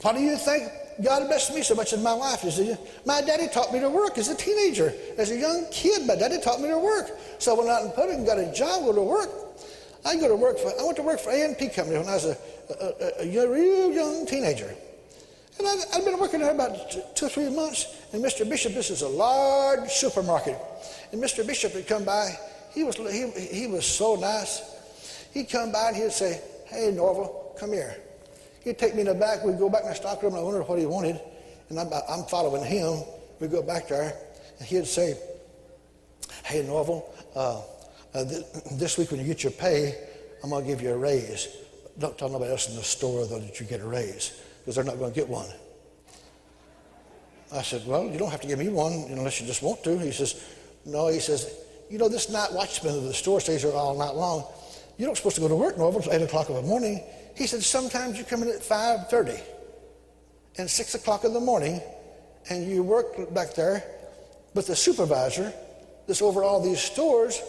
Why do you think God blessed me so much in my life? He said, my daddy taught me to work as a teenager. As a young kid, my daddy taught me to work. So I went out in public and got a job, go to work. I went to work for A&P Company when I was a real young teenager. And I'd been working there about 2 or 3 months. And Mr. Bishop, this is a large supermarket. And Mr. Bishop had come by. He was so nice. He'd come by and he'd say, hey, Norval, come here. He'd take me in the back. We'd go back in the stockroom, and I wondered what he wanted. And I'm following him. We'd go back there, and he'd say, hey, Norval, this week when you get your pay, I'm going to give you a raise. Don't tell nobody else in the store, though, that you get a raise, because they're not going to get one. I said, well, you don't have to give me one unless you just want to. He says, no, he says, this night watchman of the store stays there all night long. You're not supposed to go to work, Norval, until 8 o'clock in the morning. He said, sometimes you come in at 5:30 and 6 o'clock in the morning, and you work back there. But the supervisor that's over all these stores,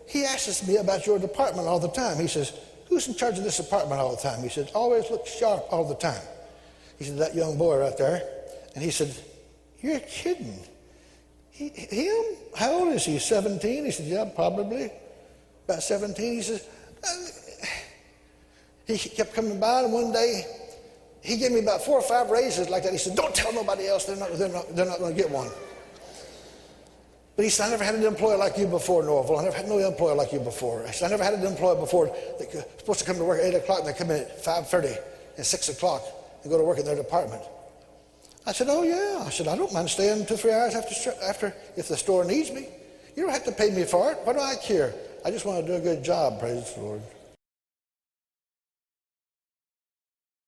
he asks me about your department all the time. He says, who's in charge of this department all the time? He said, always look sharp all the time. He said, that young boy right there. And he said, you're kidding. Him? How old is he? 17? He said, yeah, probably. About 17. He says, he kept coming by, and one day he gave me about 4 or 5 raises like that. He said, don't tell nobody else, they're not going to get one. But he said, I never had an employer like you before, Norval. I never had no employer like you before. I said, I never had an employer before that was supposed to come to work at 8 o'clock, and they come in at 5:30 and 6 o'clock and go to work in their department. I said, oh yeah. I said, I don't mind staying 2 or 3 hours after if the store needs me. You don't have to pay me for it. What do I care? I just want to do a good job, praise the Lord.